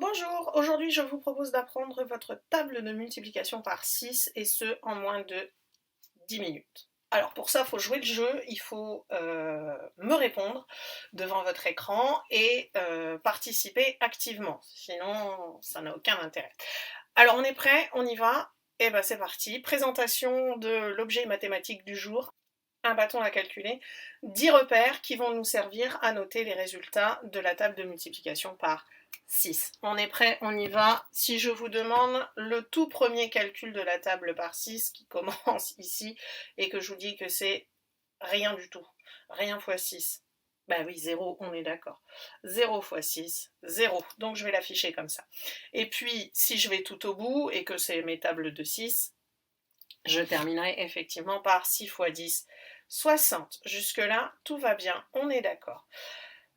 Bonjour, aujourd'hui je vous propose d'apprendre votre table de multiplication par 6 et ce en moins de 10 minutes. Alors pour ça, il faut jouer le jeu, il faut me répondre devant votre écran et participer activement, sinon ça n'a aucun intérêt. Alors on est prêt, on y va, et ben c'est parti. Présentation de l'objet mathématique du jour, un bâton à calculer, 10 repères qui vont nous servir à noter les résultats de la table de multiplication par 6. On est prêt, on y va. Si je vous demande le tout premier calcul de la table par 6 qui commence ici et que je vous dis que c'est rien du tout, rien fois 6. Ben oui, 0, on est d'accord. 0 fois 6, 0. Donc je vais l'afficher comme ça. Et puis, si je vais tout au bout et que c'est mes tables de 6, je terminerai effectivement par 6 fois 10, 60. Jusque-là, tout va bien, on est d'accord.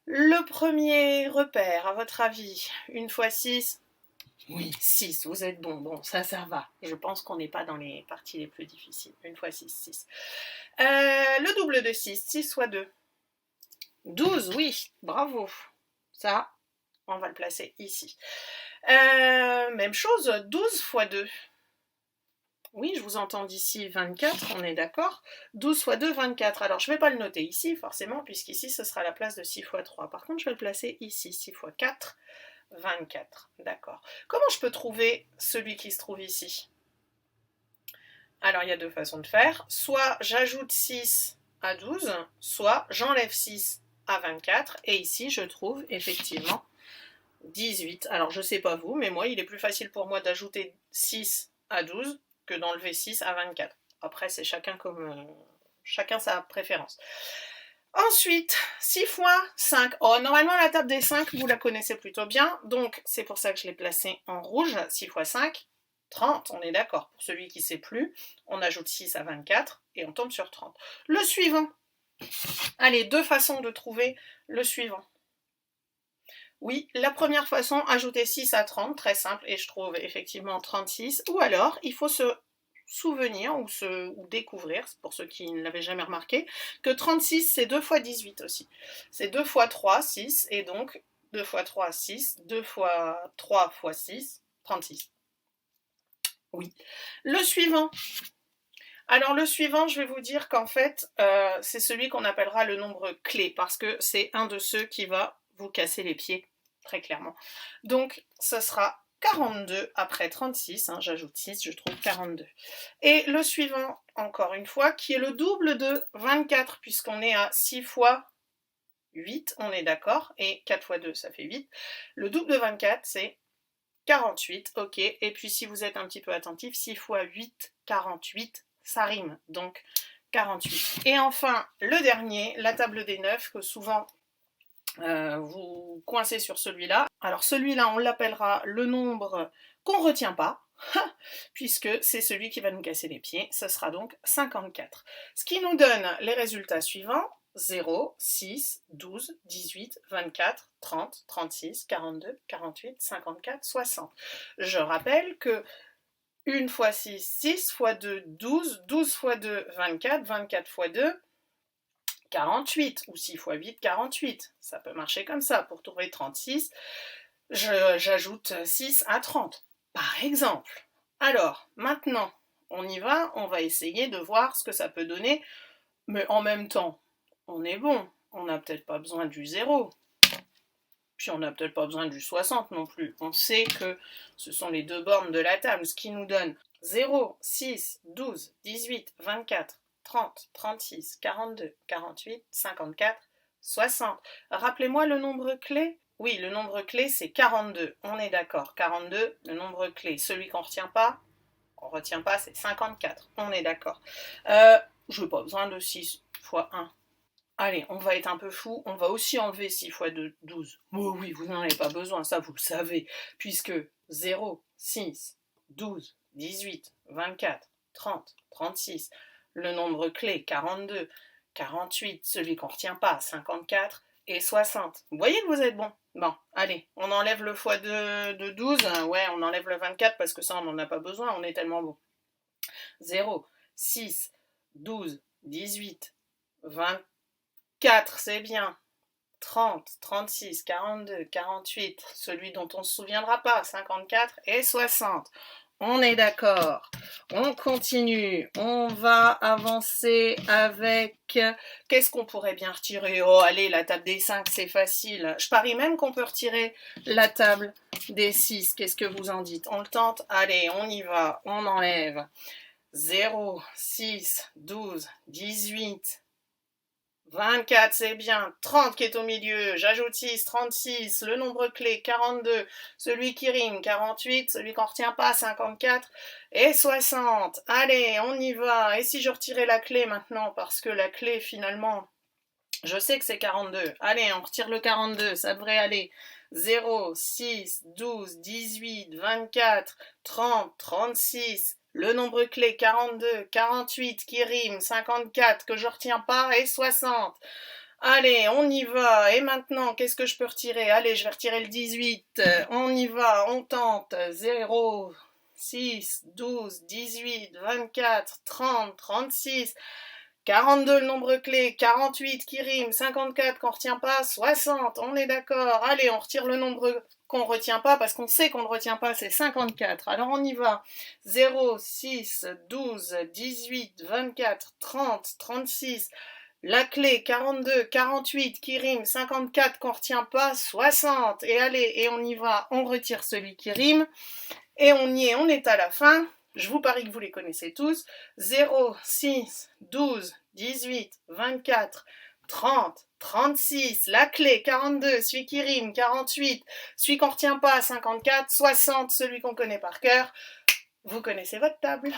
Le premier repère, à votre avis, 1 fois 6? Oui, 6, vous êtes bon. Bon, ça va. Je pense qu'on n'est pas dans les parties les plus difficiles. 1 fois 6, 6. Le double de 6, 6 fois 2. 12, oui, bravo. Ça, on va le placer ici. Même chose, 12 fois 2. Oui, je vous entends d'ici 24, on est d'accord. 12 fois 2, 24. Alors, je ne vais pas le noter ici, forcément, puisqu'ici, ce sera la place de 6 fois 3. Par contre, je vais le placer ici, 6 fois 4, 24. D'accord. Comment je peux trouver celui qui se trouve ici? Alors, il y a deux façons de faire. Soit j'ajoute 6 à 12, soit j'enlève 6 à 24, et ici, je trouve effectivement 18. Alors, je ne sais pas vous, mais moi, il est plus facile pour moi d'ajouter 6 à 12 que d'enlever 6 à 24. Après, c'est chacun sa préférence. Ensuite, 6 fois 5. Oh, normalement, la table des 5, vous la connaissez plutôt bien. Donc, c'est pour ça que je l'ai placée en rouge. 6 fois 5, 30. On est d'accord. Pour celui qui ne sait plus, on ajoute 6 à 24 et on tombe sur 30. Le suivant. Allez, deux façons de trouver le suivant. Oui, la première façon, ajouter 6 à 30, très simple, et je trouve effectivement 36. Ou alors, il faut se souvenir ou découvrir, pour ceux qui ne l'avaient jamais remarqué, que 36, c'est 2 fois 18 aussi. C'est 2 fois 3, 6, et donc 2 fois 3, 6, 2 fois 3 fois 6, 36. Oui. Le suivant. Alors le suivant, je vais vous dire qu'en fait, c'est celui qu'on appellera le nombre clé, parce que c'est un de ceux qui va vous casser les pieds, très clairement. Donc, ce sera 42 après 36, hein, j'ajoute 6, je trouve 42. Et le suivant, encore une fois, qui est le double de 24, puisqu'on est à 6 fois 8, on est d'accord, et 4 fois 2, ça fait 8. Le double de 24, c'est 48, ok, et puis si vous êtes un petit peu attentif, 6 fois 8, 48, ça rime, donc 48. Et enfin, le dernier, la table des 9, que souvent vous coincez sur celui-là. Alors celui-là, on l'appellera le nombre qu'on ne retient pas, puisque c'est celui qui va nous casser les pieds, ce sera donc 54. Ce qui nous donne les résultats suivants: 0, 6, 12, 18, 24, 30, 36, 42, 48, 54, 60. Je rappelle que 1 fois 6, 6 fois 2, 12, 12 fois 2, 24, 24 fois 2, 48, ou 6 fois 8, 48. Ça peut marcher comme ça. Pour trouver 36, j'ajoute 6 à 30, par exemple. Alors, maintenant, on y va, on va essayer de voir ce que ça peut donner, mais en même temps, on est bon. On n'a peut-être pas besoin du 0, puis on n'a peut-être pas besoin du 60 non plus. On sait que ce sont les deux bornes de la table, ce qui nous donne 0, 6, 12, 18, 24, 30, 36, 42, 48, 54, 60. Rappelez-moi le nombre clé. Oui, le nombre clé, c'est 42. On est d'accord. 42, le nombre clé. Celui qu'on ne retient pas, c'est 54. On est d'accord. Je n'ai pas besoin de 6 fois 1. Allez, on va être un peu fou, on va aussi enlever 6 fois 2, 12. Oh oui, vous n'en avez pas besoin, ça vous le savez, puisque 0, 6, 12, 18, 24, 30, 36, le nombre clé, 42, 48, celui qu'on ne retient pas, 54 et 60. Vous voyez que vous êtes bon. Bon, allez, on enlève le fois 2 de 12, ouais, on enlève le 24 parce que ça, on n'en a pas besoin, on est tellement bon. 0, 6, 12, 18, 24, c'est bien. 30, 36, 42, 48, celui dont on ne se souviendra pas, 54 et 60. On est d'accord. On continue. On va avancer avec... Qu'est-ce qu'on pourrait bien retirer? Oh, allez, la table des 5, c'est facile. Je parie même qu'on peut retirer la table des 6. Qu'est-ce que vous en dites? On le tente? Allez, on y va. On enlève. 0, 6, 12, 18... 24, c'est bien. 30 qui est au milieu. J'ajoute 6, 36. Le nombre clé, 42. Celui qui rime, 48. Celui qu'on ne retient pas, 54. Et 60. Allez, on y va. Et si je retirais la clé maintenant? Parce que la clé, finalement, je sais que c'est 42. Allez, on retire le 42. Ça devrait aller. 0, 6, 12, 18, 24, 30, 36. Le nombre clé, 42, 48 qui rime, 54 que je retiens pas et 60. Allez, on y va. Et maintenant, qu'est-ce que je peux retirer? Allez, je vais retirer le 18. On y va, on tente. 0, 6, 12, 18, 24, 30, 36... 42 le nombre clé, 48 qui rime, 54 qu'on retient pas, 60, on est d'accord. Allez, on retire le nombre qu'on retient pas parce qu'on sait qu'on ne retient pas, c'est 54. Alors on y va. 0, 6, 12, 18, 24, 30, 36. La clé, 42, 48 qui rime, 54 qu'on retient pas, 60. Et allez, et on y va, on retire celui qui rime. Et on y est, on est à la fin. Je vous parie que vous les connaissez tous. 0, 6, 12, 18, 24, 30, 36, la clé, 42, celui qui rime, 48, celui qu'on ne retient pas, 54, 60, celui qu'on connaît par cœur. Vous connaissez votre table.